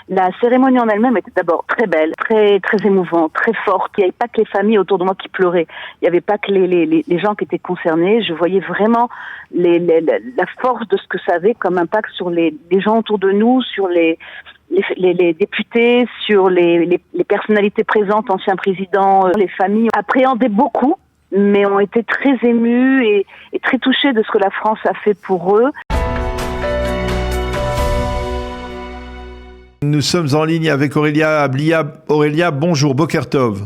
La cérémonie en elle-même était d'abord très belle, très émouvante, très forte. Il n'y avait pas que les familles autour de moi qui pleuraient. Il n'y avait pas que les gens qui étaient concernés. Je voyais vraiment la force de ce que ça avait comme impact sur les gens autour de nous, sur les députés, sur les personnalités présentes, anciens présidents, les familles appréhendaient beaucoup, mais ont été très émus et très touchés de ce que la France a fait pour eux. Nous sommes en ligne avec Aurélia Ablia. Aurélia, bonjour, Boker Tov.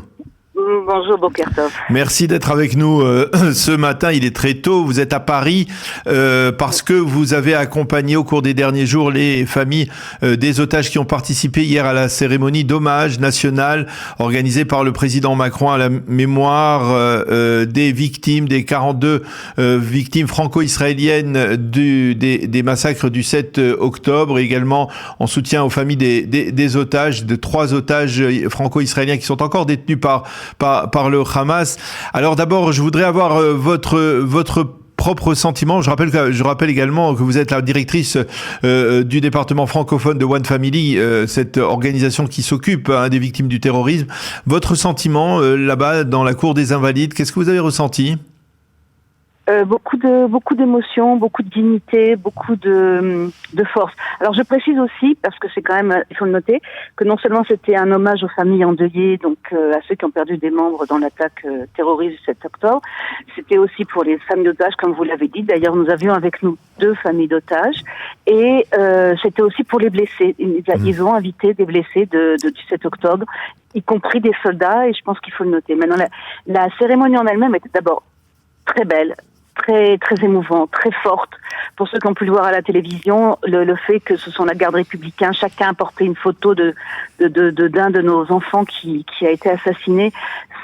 Bonjour Boker Tov. Merci d'être avec nous ce matin. Il est très tôt. Vous êtes à Paris parce que vous avez accompagné au cours des derniers jours les familles des otages qui ont participé hier à la cérémonie d'hommage national organisée par le président Macron à la mémoire des victimes, des 42 victimes franco-israéliennes des massacres du 7 octobre, et également en soutien aux familles des otages, de 3 otages franco-israéliens qui sont encore détenus par le Hamas. Alors d'abord, je voudrais avoir votre propre sentiment. Je rappelle également que vous êtes la directrice du département francophone de One Family, cette organisation qui s'occupe des victimes du terrorisme. Votre sentiment là-bas dans la cour des Invalides, qu'est-ce que vous avez ressenti ? Beaucoup d'émotions, beaucoup de dignité, beaucoup de force. Alors je précise aussi, parce que c'est quand même, il faut le noter, que non seulement c'était un hommage aux familles endeuillées, donc à ceux qui ont perdu des membres dans l'attaque terroriste du 7 octobre, c'était aussi pour les familles d'otages, comme vous l'avez dit. D'ailleurs, nous avions avec nous 2 familles d'otages, et c'était aussi pour les blessés. Ils ont invité des blessés du 7 octobre, y compris des soldats, et je pense qu'il faut le noter. Maintenant, la cérémonie en elle-même était d'abord très belle, très émouvante, très forte. Pour ceux qui ont pu le voir à la télévision, le fait que ce sont la garde républicaine, chacun a porté une photo d'un de nos enfants qui a été assassiné.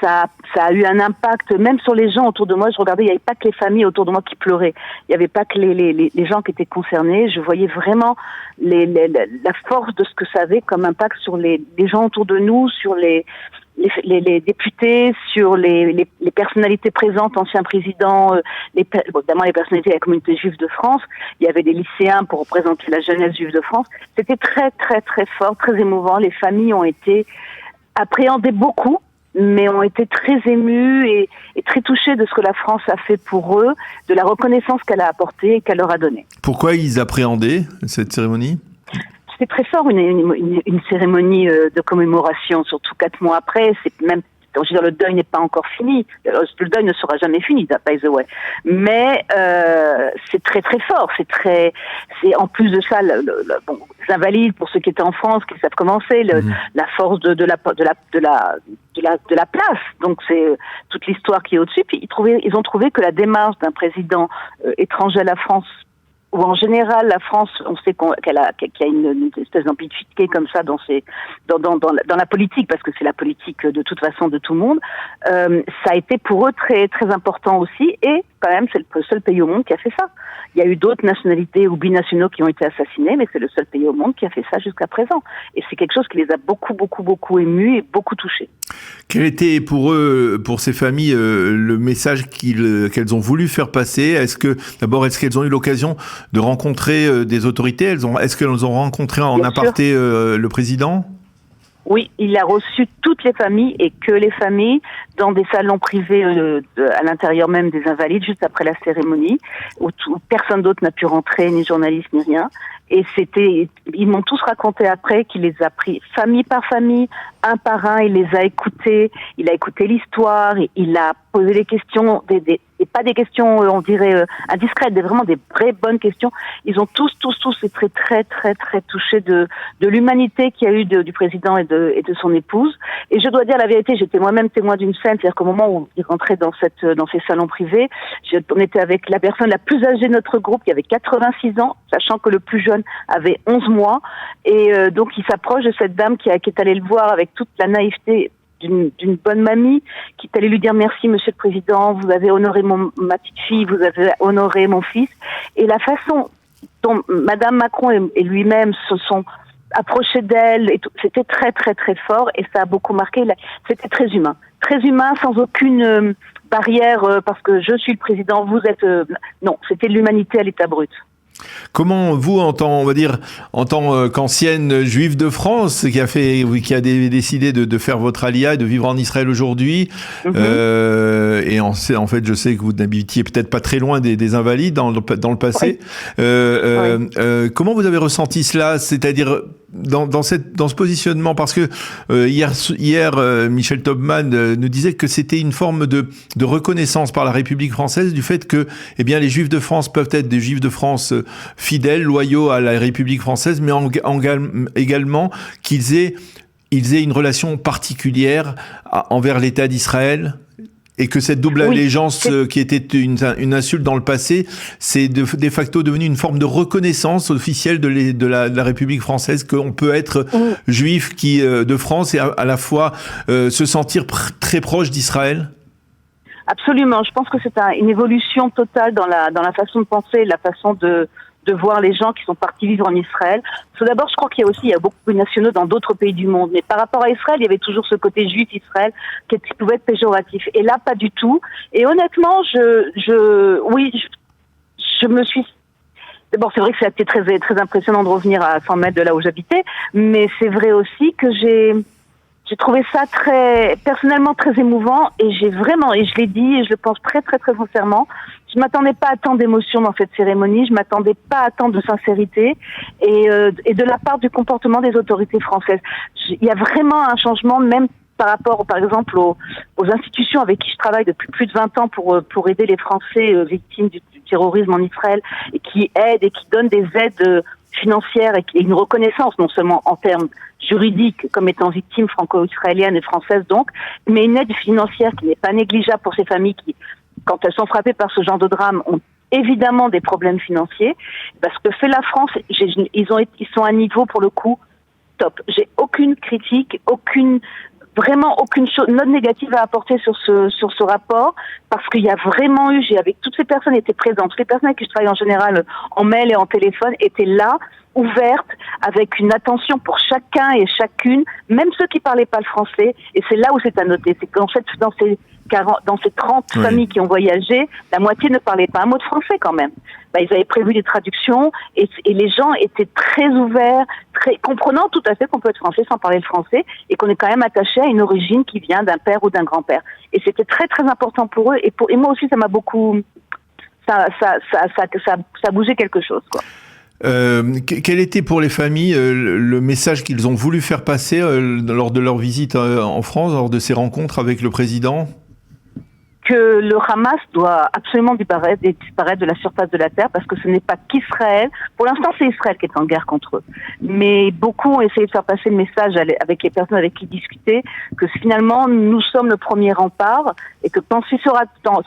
Ça a eu un impact, même sur les gens autour de moi. Je regardais, il n'y avait pas que les familles autour de moi qui pleuraient. Il n'y avait pas que les gens qui étaient concernés. Je voyais vraiment la force de ce que ça avait comme impact sur les gens autour de nous, sur les députés, sur les personnalités présentes, anciens présidents, évidemment les personnalités de la communauté juive de France. Il y avait des lycéens pour représenter la jeunesse juive de France. C'était très fort, très émouvant. Les familles ont été appréhendées beaucoup, mais ont été très émues et très touchées de ce que la France a fait pour eux, de la reconnaissance qu'elle a apportée et qu'elle leur a donnée. Pourquoi ils appréhendaient cette cérémonie ? C'est très fort, une cérémonie de commémoration, surtout 4 mois après. C'est même, je veux dire, le deuil n'est pas encore fini. Le deuil ne sera jamais fini, by the way. Mais c'est très fort. C'est en plus de ça, les Invalides, pour ceux qui étaient en France, qui savent comment c'est, la force de la place. Donc c'est toute l'histoire qui est au-dessus. Puis ils ont trouvé que la démarche d'un président étranger à la France, ou en général, la France, on sait qu'il y a une espèce d'ambiguïté comme ça dans la politique, parce que c'est la politique de toute façon de tout le monde. Ça a été pour eux très important aussi, et quand même, c'est le seul pays au monde qui a fait ça. Il y a eu d'autres nationalités ou binationaux qui ont été assassinés, mais c'est le seul pays au monde qui a fait ça jusqu'à présent. Et c'est quelque chose qui les a beaucoup émus et beaucoup touchés. Quel était pour eux, pour ces familles, le message qu'elles ont voulu faire passer ? Est-ce qu'elles ont eu l'occasion de rencontrer des autorités ? Est-ce qu'elles ont rencontré en aparté le président ? Oui, il a reçu toutes les familles et que les familles dans des salons privés à l'intérieur même des Invalides, juste après la cérémonie, où personne d'autre n'a pu rentrer, ni journaliste, ni rien. Et ils m'ont tous raconté après qu'il les a pris famille par famille, un par un, il les a écoutés, il a écouté l'histoire, il a posé des questions, et pas des questions, on dirait, indiscrètes, vraiment des vraies bonnes questions. Ils ont tous été très touchés de l'humanité qu'il y a eu du président et de son épouse. Et je dois dire la vérité, j'étais moi-même témoin d'une scène, c'est-à-dire qu'au moment où ils rentraient dans ces salons privés, on était avec la personne la plus âgée de notre groupe, qui avait 86 ans, sachant que le plus jeune avait 11 mois. Et donc il s'approche de cette dame qui est allée le voir avec toute la naïveté d'une bonne mamie, qui est allée lui dire merci Monsieur le Président, vous avez honoré ma petite fille, vous avez honoré mon fils. Et la façon dont Madame Macron et lui-même se sont approchés d'elle, c'était très fort, et ça a beaucoup marqué. C'était très humain sans aucune barrière parce que je suis le président, vous êtes... non, c'était l'humanité à l'état brut. Comment vous, en tant qu'ancienne juive de France, qui a décidé de faire votre alia et de vivre en Israël aujourd'hui, et en fait, je sais que vous n'habitiez peut-être pas très loin des Invalides dans le passé. Oui. Comment vous avez ressenti cela, c'est-à-dire dans ce positionnement, parce que hier Michel Taubman nous disait que c'était une forme de reconnaissance par la République française du fait que les Juifs de France peuvent être des Juifs de France fidèles, loyaux à la République française, mais également qu'ils aient une relation particulière envers l'État d'Israël. Et que cette double allégeance qui était une insulte dans le passé, c'est de facto devenu une forme de reconnaissance officielle de la République française, qu'on peut être juif de France et à la fois se sentir très proche d'Israël. Absolument. Je pense que c'est une évolution totale dans la façon de penser, la façon de voir les gens qui sont partis vivre en Israël. Tout d'abord, je crois qu'il y a beaucoup de nationaux dans d'autres pays du monde, mais par rapport à Israël, il y avait toujours ce côté juif Israël qui pouvait être péjoratif. Et là, pas du tout. Et honnêtement, je me suis... D'abord, c'est vrai que ça a été très, très impressionnant de revenir à 100 mètres de là où j'habitais, mais c'est vrai aussi que j'ai trouvé ça personnellement très émouvant, et j'ai vraiment, et je l'ai dit et je le pense très très très sincèrement, je m'attendais pas à tant d'émotions dans cette cérémonie, je m'attendais pas à tant de sincérité et de la part du comportement des autorités françaises. Il y a vraiment un changement, même par rapport, par exemple, aux institutions avec qui je travaille depuis plus de 20 ans pour aider les Français victimes du terrorisme en Israël, et qui aident et qui donnent des aides financières et une reconnaissance, non seulement en termes juridiques comme étant victimes franco-israéliennes et françaises donc, mais une aide financière qui n'est pas négligeable pour ces familles qui, quand elles sont frappées par ce genre de drame, ont évidemment des problèmes financiers. Parce que fait la France, ils sont à un niveau pour le coup top. J'ai aucune critique, vraiment aucune note négative à apporter sur ce rapport, parce qu'il y a vraiment avec toutes ces personnes étaient présentes, toutes les personnes avec qui je travaille en général en mail et en téléphone étaient là, ouvertes, avec une attention pour chacun et chacune, même ceux qui parlaient pas le français. Et c'est là où c'est à noter, c'est qu'en fait dans ces 30 familles qui ont voyagé, la moitié ne parlait pas un mot de français quand même. Ils avaient prévu des traductions et les gens étaient très ouverts, très comprenant tout à fait qu'on peut être français sans parler le français, et qu'on est quand même attaché à une origine qui vient d'un père ou d'un grand-père. Et c'était très très important pour eux, et moi aussi ça m'a beaucoup, ça a bougé quelque chose, quoi. Quel était pour les familles le message qu'ils ont voulu faire passer lors de leur visite en France, lors de ces rencontres avec le président? Que le Hamas doit absolument disparaître de la surface de la terre, parce que ce n'est pas qu'Israël. Pour l'instant, c'est Israël qui est en guerre contre eux. Mais beaucoup ont essayé de faire passer le message avec les personnes avec qui discuter, que finalement, nous sommes le premier rempart, et que quand ce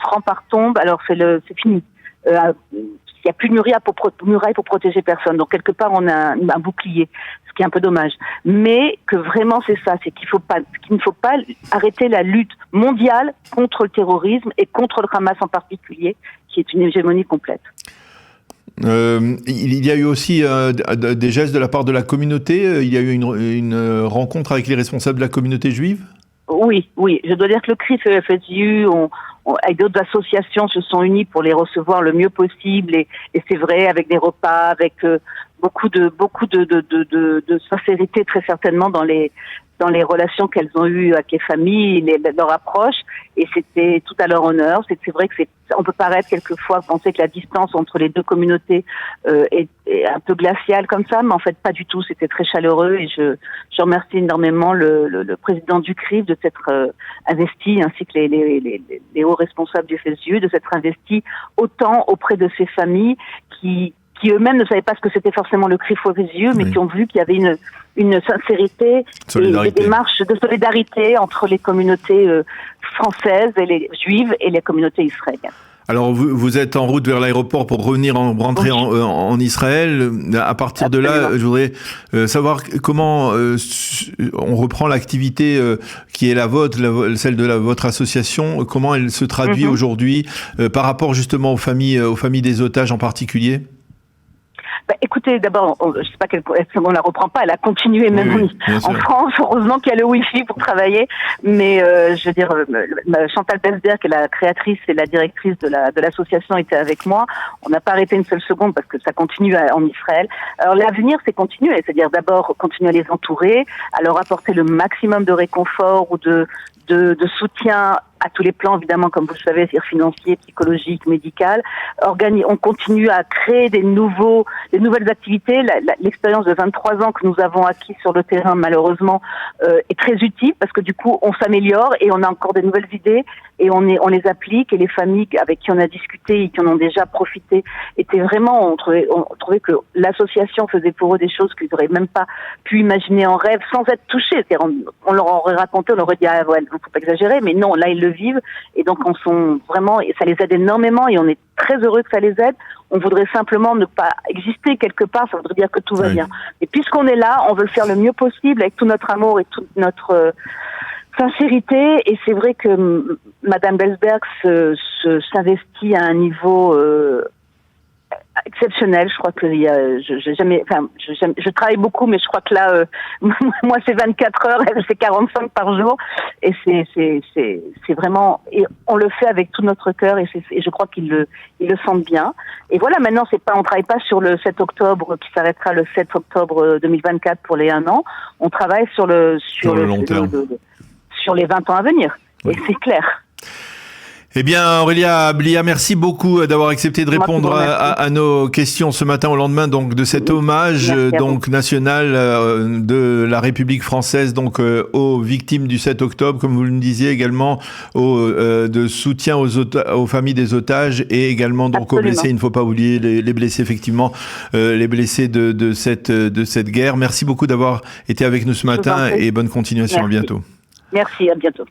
rempart tombe, alors c'est fini. Il n'y a plus de muraille pour protéger personne. Donc, quelque part, on a un bouclier, ce qui est un peu dommage. Mais que vraiment, c'est ça, c'est qu'il ne faut pas arrêter la lutte mondiale contre le terrorisme et contre le Hamas en particulier, qui est une hégémonie complète. Il y a eu aussi des gestes de la part de la communauté. Il y a eu une rencontre avec les responsables de la communauté juive? Oui. Je dois dire que le CRIF et le FSU avec d'autres associations se sont unis pour les recevoir le mieux possible, et c'est vrai, avec des repas, avec beaucoup de sincérité, très certainement dans les relations qu'elles ont eues avec les familles, leur approche, et c'était tout à leur honneur. C'est vrai que on peut paraître quelquefois penser que la distance entre les deux communautés est un peu glaciale comme ça, mais en fait pas du tout. C'était très chaleureux, et je remercie énormément le président du CRIF de s'être investi, ainsi que les hauts responsables du FSU, de s'être investi autant auprès de ces familles qui eux-mêmes ne savaient pas ce que c'était forcément le CRIF ou le FSU, mais qui ont vu qu'il y avait une sincérité et des démarches de solidarité entre les communautés françaises et les juives et les communautés israéliennes. Alors, vous êtes en route vers l'aéroport pour rentrer en Israël. À partir de là, je voudrais savoir comment on reprend l'activité qui est la vôtre, celle de votre association. Comment elle se traduit aujourd'hui par rapport justement aux familles des otages en particulier? Écoutez, d'abord, je sais pas on la reprend pas, elle a continué même en France. Heureusement qu'il y a le Wi-Fi pour travailler. Mais je veux dire, Chantal Belsberg, qui est la créatrice et la directrice de l'association, était avec moi. On n'a pas arrêté une seule seconde parce que ça continue en Israël. Alors l'avenir, c'est continuer, c'est-à-dire d'abord continuer à les entourer, à leur apporter le maximum de réconfort ou de soutien à tous les plans, évidemment, comme vous le savez, c'est-à-dire financier, psychologique, médical. On continue à créer des nouvelles activités. L'expérience de 23 ans que nous avons acquis sur le terrain, malheureusement, est très utile parce que du coup, on s'améliore et on a encore des nouvelles idées et on les applique. Et les familles avec qui on a discuté et qui en ont déjà profité étaient vraiment, on trouvait que l'association faisait pour eux des choses qu'ils n'auraient même pas pu imaginer en rêve sans être touchés. C'est-à-dire, on leur aurait raconté, on leur aurait dit, ah ouais, faut pas exagérer, mais non, là, ils le vivent et donc ça les aide énormément et on est très heureux que ça les aide. On voudrait simplement ne pas exister quelque part, ça voudrait dire que tout va bien. Et puisqu'on est là, on veut le faire le mieux possible avec tout notre amour et toute notre sincérité. Et c'est vrai que Madame Belsberg s'investit à un niveau exceptionnel. Je crois que je travaille beaucoup, mais je crois que là, moi c'est 24 heures, elle c'est 45 par jour, et c'est vraiment, et on le fait avec tout notre cœur, et je crois qu'ils le sentent bien. Et voilà, maintenant on travaille pas sur le 7 octobre qui s'arrêtera le 7 octobre 2024 pour les 1 an. On travaille sur le long terme, sur les 20 ans à venir. Oui. Et c'est clair. Eh bien, Aurélia Blia, merci beaucoup d'avoir accepté de répondre à nos questions ce matin au lendemain donc de cet hommage national de la République française aux victimes du 7 octobre, comme vous le disiez également, de soutien aux familles des otages et également donc aux blessés. Il ne faut pas oublier les blessés effectivement, les blessés de cette guerre. Merci beaucoup d'avoir été avec nous ce matin et bonne continuation. À bientôt. Merci, à bientôt.